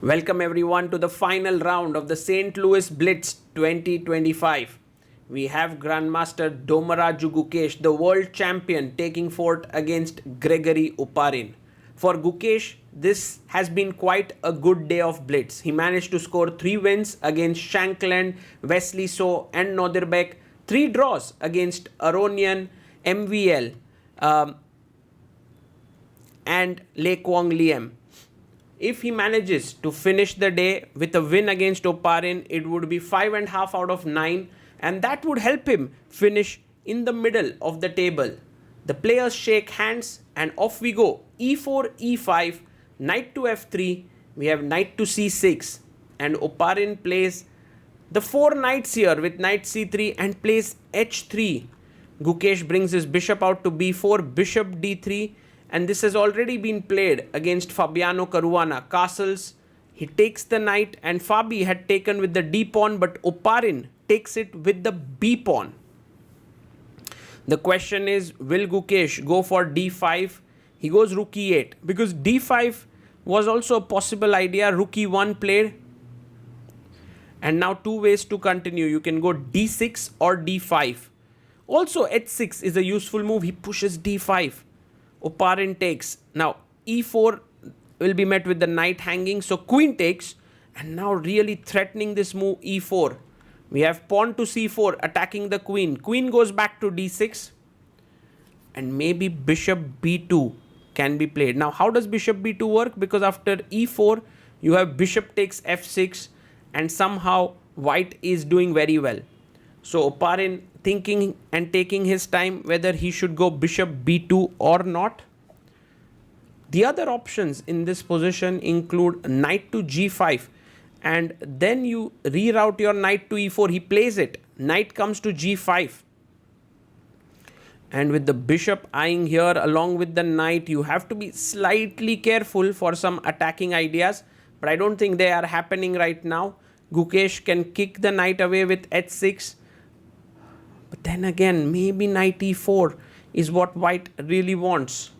Welcome everyone to the final round of the Saint Louis Blitz 2025. We have Grandmaster Domaraju Gukesh, the world champion, taking fort against Grigoriy Oparin. For Gukesh, this has been quite a good day of Blitz. He managed to score 3 wins against Shankland, Wesley So and Nodirbeck, 3 draws against Aronian, MVL and Le Quang Liem. If he manages to finish the day with a win against Oparin, it would be 5.5 out of 9, and that would help him finish in the middle of the table. The players shake hands and off we go. E4, E5, knight to F3, we have knight to C6, and Oparin plays the 4 knights here with knight C3 and plays H3. Gukesh brings his bishop out to B4, bishop D3, and this has already been played against Fabiano Caruana. Castles, he takes the knight, and Fabi had taken with the D pawn, but Oparin takes it with the B pawn. The question is, will Gukesh go for D5? He goes rook E8 because D5 was also a possible idea. Rook E1 played. And now 2 ways to continue. You can go D6 or D5. Also H6 is a useful move. He pushes D5. Oparin takes. Now E4 will be met with the knight hanging. So queen takes. And now really threatening this move E4. We have pawn to C4 attacking the queen. Queen goes back to D6. And maybe bishop B2 can be played. Now how does bishop B2 work? Because after E4 you have bishop takes F6. And somehow white is doing very well. So Oparin thinking and taking his time whether he should go bishop b2 or not. The other options in this position include knight to g5, and then you reroute your knight to e4. He plays it. Knight comes to g5. And with the bishop eyeing here along with the knight, you have to be slightly careful for some attacking ideas. But I don't think they are happening right now. Gukesh can kick the knight away with h6. But then again, maybe knight e4 is what white really wants.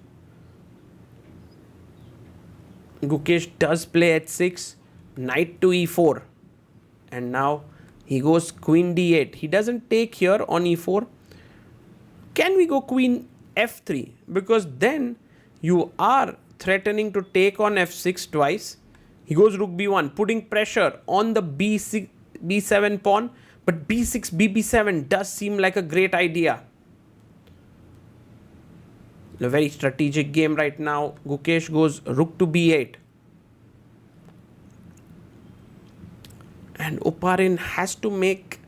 Gukesh does play h6, knight to e4. And now he goes queen d8. He doesn't take here on e4. Can we go queen f3? Because then you are threatening to take on f6 twice. He goes rook b1, putting pressure on the b7 pawn. But b6, bb7 does seem like a great idea. A very strategic game right now. Gukesh goes rook to b8. And Oparin has to make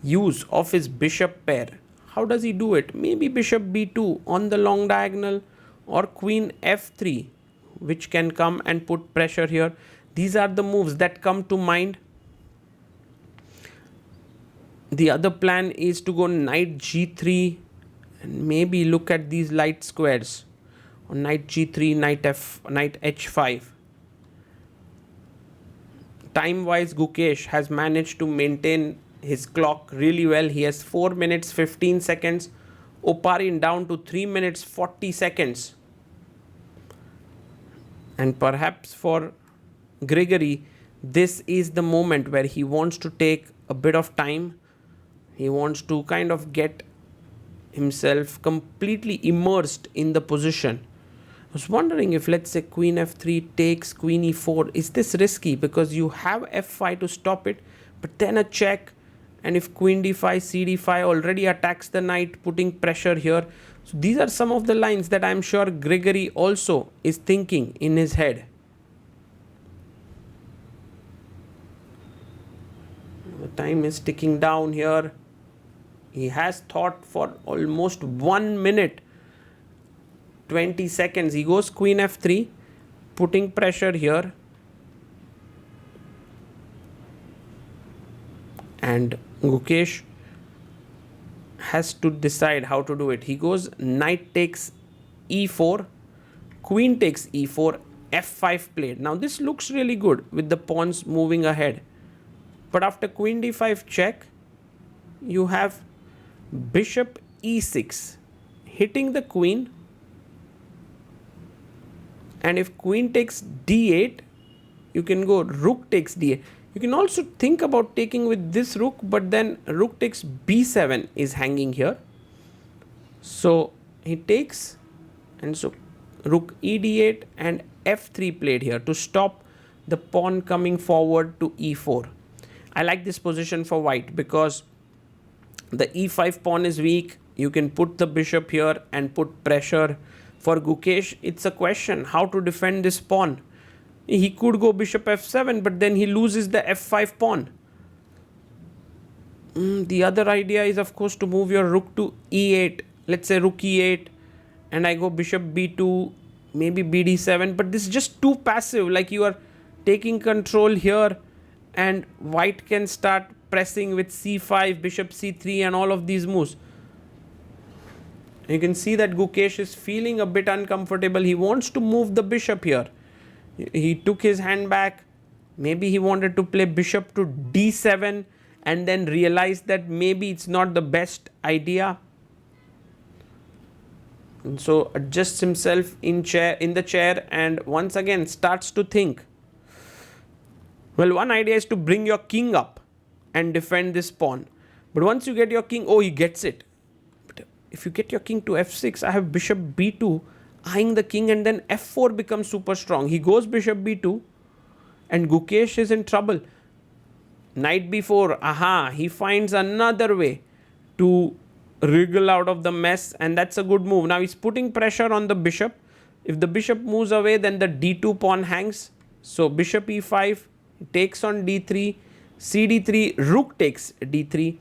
use of his bishop pair. How does he do it? Maybe bishop b2 on the long diagonal, or queen f3, which can come and put pressure here. These are the moves that come to mind. The other plan is to go knight g3 and maybe look at these light squares. On knight g3, knight h5. Time-wise, Gukesh has managed to maintain his clock really well. He has 4 minutes 15 seconds. Oparin down to 3 minutes 40 seconds. And perhaps for Grigoriy, this is the moment where he wants to take a bit of time. He wants to kind of get himself completely immersed in the position. I was wondering if, let's say, queen f3 takes queen e4. Is this risky? Because you have f5 to stop it, but then a check. And if queen d5, cd5 already attacks the knight, putting pressure here. So these are some of the lines that I'm sure Grigoriy also is thinking in his head. The time is ticking down here. He has thought for almost 1 minute 20 seconds. He goes queen f3, putting pressure here. And Gukesh has to decide how to do it. He goes knight takes e4, queen takes e4, f5 played. Now this looks really good with the pawns moving ahead. But after queen d5 check, you have bishop e6 hitting the queen, and if queen takes d8, you can go rook takes d8. You can also think about taking with this rook, but then rook takes b7 is hanging here. So he takes, and so rook e d8 and f3 played here to stop the pawn coming forward to e4. I like this position for white because the e5 pawn is weak. You can put the bishop here and put pressure. For Gukesh, it's a question how to defend this pawn. He could go bishop f7, but then he loses the f5 pawn. The other idea is, of course, to move your rook to e8. Let's say rook e8, and I go bishop b2, maybe bd7, but this is just too passive. Like, you are taking control here, and white can start pressing with c5, bishop c3, and all of these moves. You can see that Gukesh is feeling a bit uncomfortable. He wants to move the bishop here. He took his hand back. Maybe he wanted to play bishop to d7 and then realized that maybe it's not the best idea. And so adjusts himself in the chair and once again starts to think. Well, one idea is to bring your king up and defend this pawn. But once you get your king, oh, he gets it. But if you get your king to f6, I have bishop b2 eyeing the king, and then f4 becomes super strong. He goes bishop b2 and Gukesh is in trouble. Knight b4, aha, he finds another way to wriggle out of the mess, and that's a good move. Now he's putting pressure on the bishop. If the bishop moves away, then the d2 pawn hangs. So bishop e5 takes on d3, cd3, rook takes d3,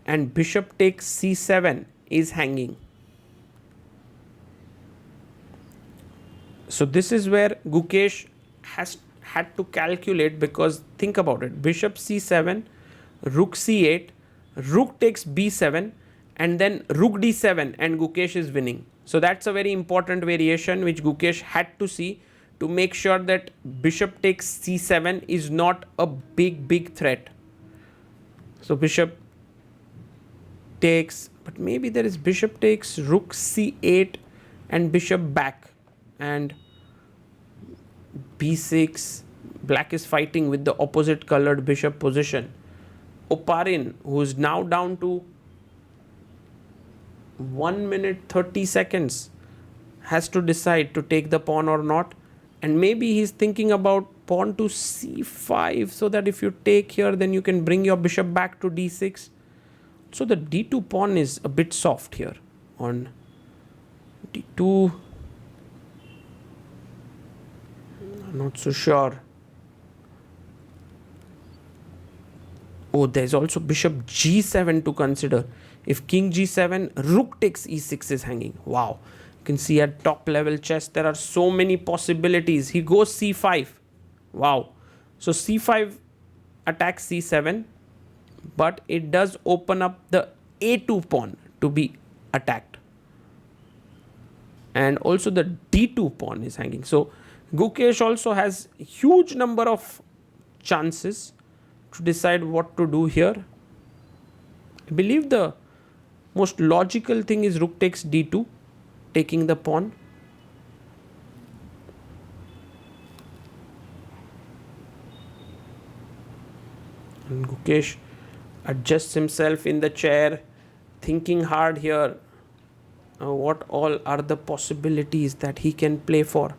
and bishop takes c7 is hanging. So this is where Gukesh has had to calculate, because think about it, bishop c7, rook c8, rook takes b7, and then rook d7, and Gukesh is winning. So that's a very important variation which Gukesh had to see to make sure that bishop takes c7 is not a big threat. So bishop takes, but maybe there is bishop takes, rook c8 and bishop back, and b6. Black is fighting with the opposite colored bishop position. Oparin, who is now down to 1 minute 30 seconds, has to decide to take the pawn or not. And maybe he's thinking about pawn to c5, so that if you take here, then you can bring your bishop back to d6. So the d2 pawn is a bit soft here on d2. I'm not so sure. Oh, there's also bishop g7 to consider. If king g7, rook takes e6 is hanging. Wow. You can see at top level chess, there are so many possibilities. He goes c5. Wow. So c5 attacks c7, but it does open up the a2 pawn to be attacked. And also the d2 pawn is hanging. So Gukesh also has huge number of chances to decide what to do here. I believe the most logical thing is rook takes d2, taking the pawn. And Gukesh adjusts himself in the chair, thinking hard here. What all are the possibilities that he can play for?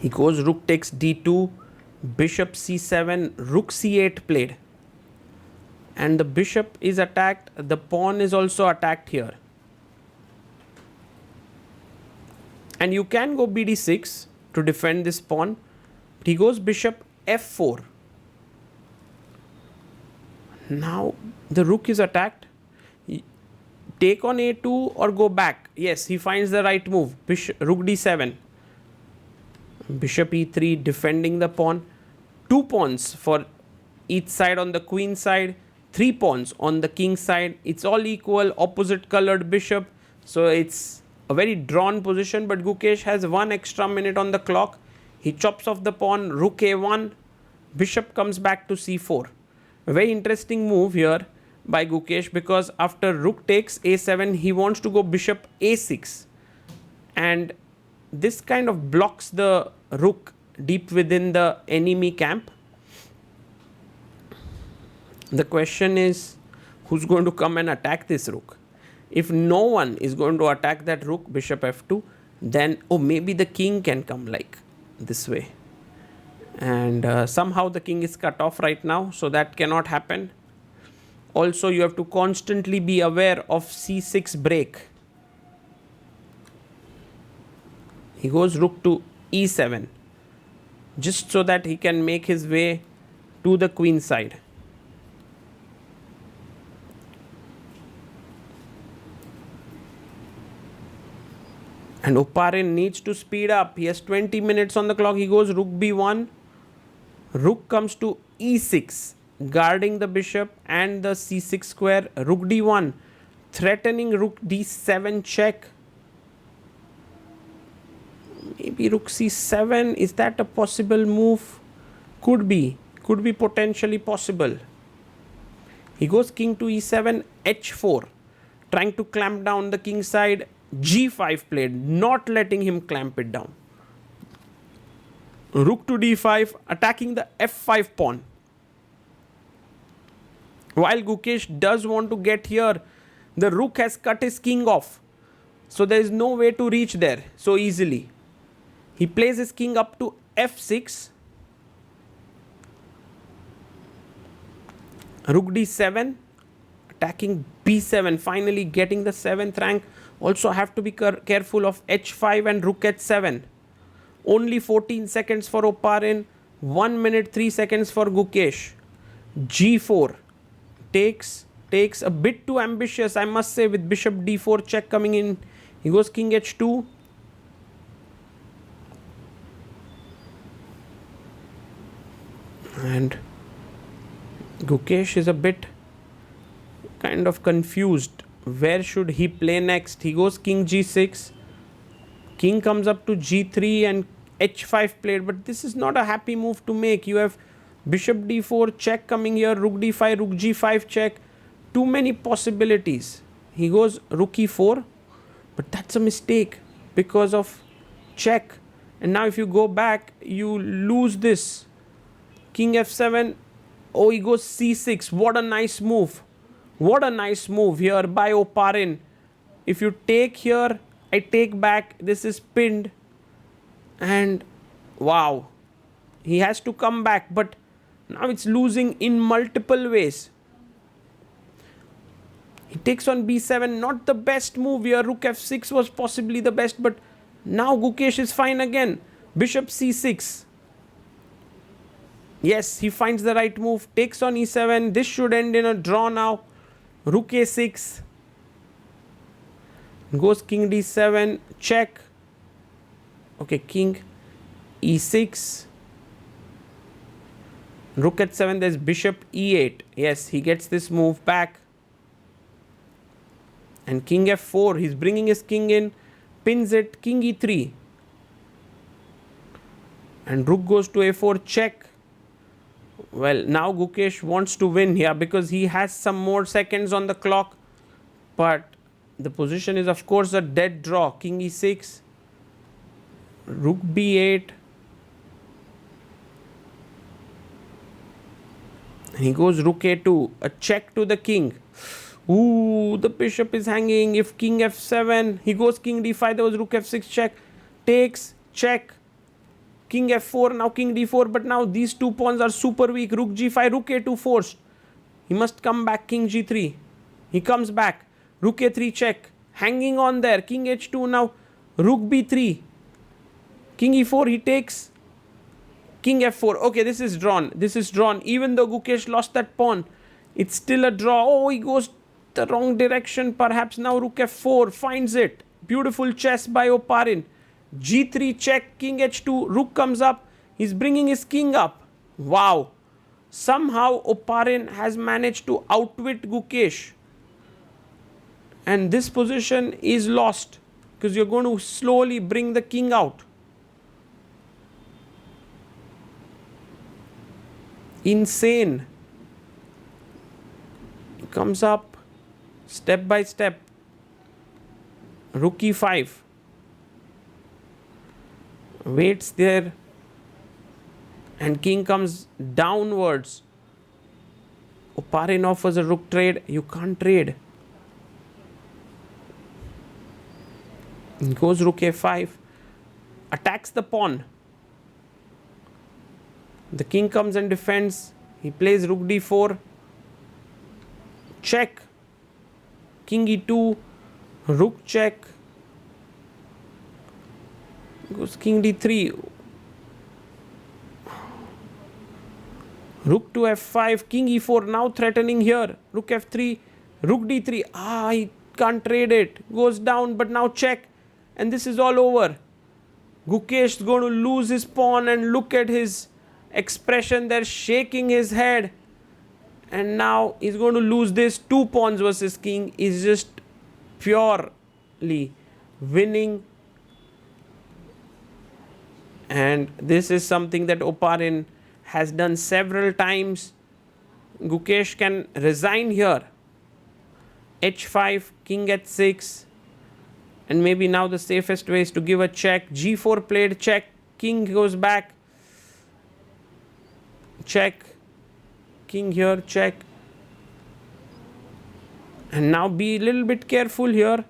He goes rook takes d2, bishop c7, rook c8 played. And the bishop is attacked. The pawn is also attacked here. And you can go bd6 to defend this pawn. But he goes bishop f4. Now the rook is attacked. Take on a2 or go back. Yes, he finds the right move. Rook d7. Bishop e3, defending the pawn. 2 pawns for each side on the queen side. 3 pawns on the king side. It's all equal, opposite colored bishop. So it's a very drawn position, but Gukesh has 1 extra minute on the clock. He chops off the pawn, rook a1. Bishop comes back to c4. A very interesting move here by Gukesh, because after rook takes a7, he wants to go bishop a6. and this kind of blocks the rook deep within the enemy camp. The question is, who's going to come and attack this rook? If no one is going to attack that rook, bishop f2, then maybe the king can come like this way, and somehow the king is cut off right now, so that cannot happen. Also, you have to constantly be aware of c6 break. He goes rook to e7 just so that he can make his way to the queen side. And Oparin needs to speed up. He has 20 minutes on the clock. He goes rook b1. Rook comes to e6, guarding the bishop and the c6 square. Rook d1, threatening rook d7 check. Maybe rook c7. Is that a possible move? Could be potentially possible. He goes king to e7, h4, trying to clamp down the king side. g5 played, not letting him clamp it down. Rook to d5, attacking the f5 pawn. While Gukesh does want to get here, the rook has cut his king off, so there is no way to reach there so easily. He plays his king up to f6. Rook d7, attacking b7, finally getting the 7th rank. Also have to be careful of h5 and rook h7. Only 14 seconds for Oparin, 1 minute 3 seconds for Gukesh. g4 takes a bit too ambitious, I must say, with bishop d4 check coming in. He goes king h2. And Gukesh is a bit kind of confused. Where should he play next? He goes king g6. King comes up to g3 and h5 played, but this is not a happy move to make. You have bishop d4 check coming here, rook d5, rook g5 check. Too many possibilities. He goes rook e4, but that's a mistake because of check. And now if you go back, you lose this. King f7. Oh, he goes c6. What a nice move. What a nice move here by Oparin. If you take here, I take back. This is pinned. And wow. He has to come back. But now it's losing in multiple ways. He takes on b7. Not the best move here. Rook f6 was possibly the best. But now Gukesh is fine again. Bishop c6. Yes, he finds the right move. Takes on e7. This should end in a draw now. Rook a6. Goes king d7. Check. Okay, king e6. Rook h7. There's bishop e8. Yes, he gets this move back. And king f4. He's bringing his king in. Pins it. King e3. And rook goes to a4. Check. Well, now Gukesh wants to win here because he has some more seconds on the clock. But the position is, of course, a dead draw. King e6. Rook b8. He goes rook a2. A check to the king. Ooh, the bishop is hanging. If king f7, he goes king d5. There was rook f6 check. Takes, check. King f4, now king d4, but now these two pawns are super weak. Rook g5, rook a2 forced. He must come back, king g3. He comes back. Rook a3 check. Hanging on there. King h2 now. Rook b3. King e4, he takes. King f4. Okay, this is drawn. This is drawn. Even though Gukesh lost that pawn, it's still a draw. Oh, he goes the wrong direction. Perhaps now rook f4 finds it. Beautiful chess by Oparin. g3 check, king h2, rook comes up. He's bringing his king up. Wow. Somehow Oparin has managed to outwit Gukesh. And this position is lost because you're going to slowly bring the king out. Insane. He comes up step by step. Rook e5. waits there, and king comes downwards. Oparin offers a rook trade. You can't trade. Goes rook a5, attacks the pawn. The king comes and defends. He plays rook d4, check, king e2, rook check, goes king d3, rook to f5, king e4, now threatening here, rook f3, rook d3, he can't trade it, goes down, but now check, and this is all over. Gukesh is going to lose his pawn, and look at his expression there, shaking his head. And now he's going to lose this. 2 pawns versus king is just purely winning. And this is something that Oparin has done several times. Gukesh can resign here. h5, king h6. And maybe now the safest way is to give a check. g4 played, check, king goes back. Check, king here, check. And now be a little bit careful here.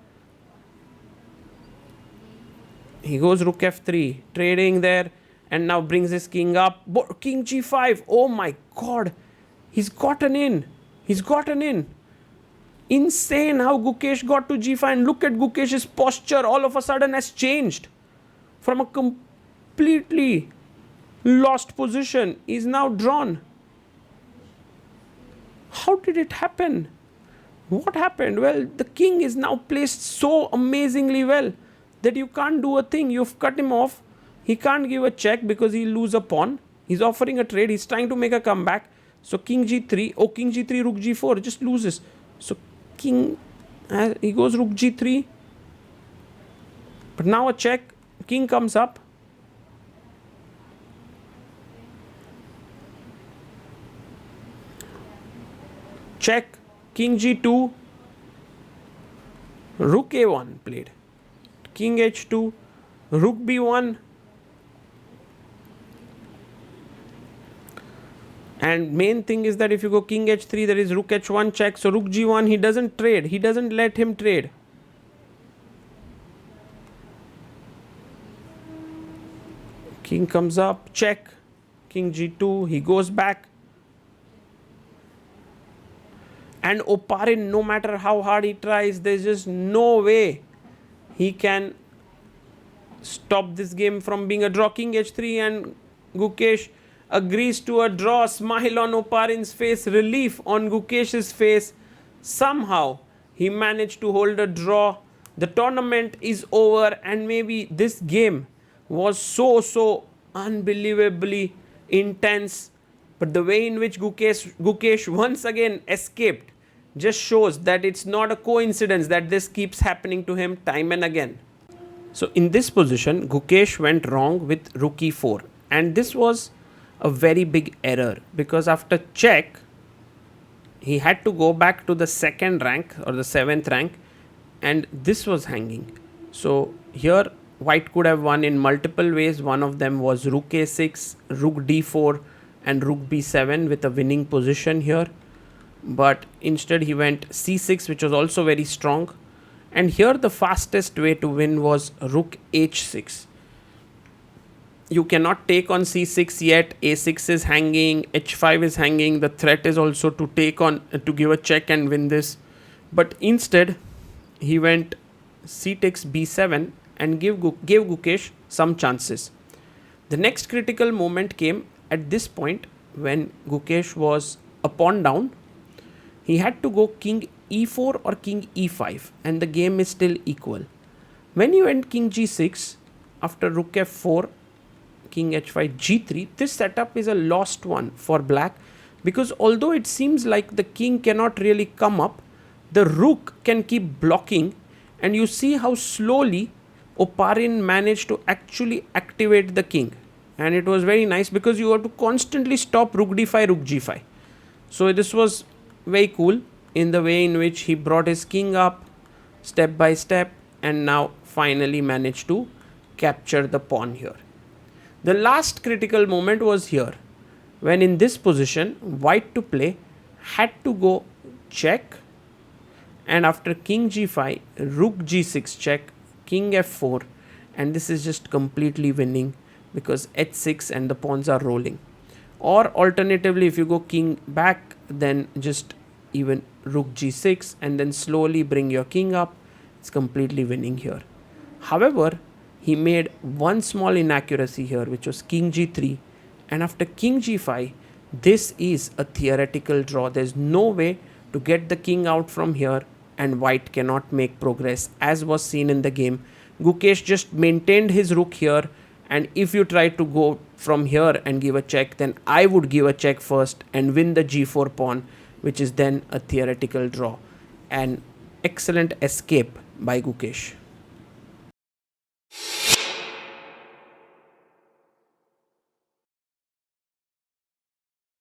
He goes rook f3, trading there, and now brings his king up. King g5, oh my god, he's gotten in. He's gotten in. Insane how Gukesh got to g5, and look at Gukesh's posture all of a sudden has changed. From a completely lost position, is now drawn. How did it happen? What happened? Well, the king is now placed so amazingly well that you can't do a thing. You've cut him off. He can't give a check because he'll lose a pawn. He's offering a trade. He's trying to make a comeback. So king g3. Oh, king g3, rook g4. Just loses. So king, he goes rook g3. But now a check. King comes up. Check, king g2, rook a1 played, king h2, rook b1, and main thing is that if you go king h3, there is rook h1 check, so rook g1, he doesn't trade, he doesn't let him trade. King comes up, check, king g2, he goes back. And Oparin, no matter how hard he tries, there's just no way he can stop this game from being a draw. King h3, and Gukesh agrees to a draw. Smile on Oparin's face, relief on Gukesh's face. Somehow he managed to hold a draw. The tournament is over, and maybe this game was so unbelievably intense. But the way in which Gukesh once again escaped just shows that it's not a coincidence that this keeps happening to him time and again. So in this position, Gukesh went wrong with rook e4. And this was a very big error, because after check, he had to go back to the 2nd rank or the 7th rank, and this was hanging. So here white could have won in multiple ways. One of them was rook a6, rook d4, and rook b7 with a winning position here. But instead he went c6, which was also very strong. And here the fastest way to win was rook h6. You cannot take on c6 yet. a6 is hanging, h5 is hanging. The threat is also to take on, to give a check and win this. But instead he went c takes b7 and gave Gukesh some chances. The next critical moment came at this point when Gukesh was a pawn down. He had to go king e4 or king e5, and the game is still equal. When you went king g6, after rook f4, king h5, g3, this setup is a lost one for black, because although it seems like the king cannot really come up, the rook can keep blocking, and you see how slowly Oparin managed to actually activate the king. And it was very nice because you have to constantly stop rook d5, rook g5. So this was very cool in the way in which he brought his king up step by step, and now finally managed to capture the pawn here. The last critical moment was here, when in this position white to play had to go check, and after king g5, rook g6 check, king f4, and this is just completely winning because h6 and the pawns are rolling. Or alternatively, if you go king back, then just even rook g6 and then slowly bring your king up. It's completely winning here. However, he made one small inaccuracy here, which was king g3, and after king g5, this is a theoretical draw. There's no way to get the king out from here, and white cannot make progress, as was seen in the game. Gukesh just maintained his rook here, and if you try to go from here and give a check, then I would give a check first and win the g4 pawn, which is then a theoretical draw. An excellent escape by Gukesh.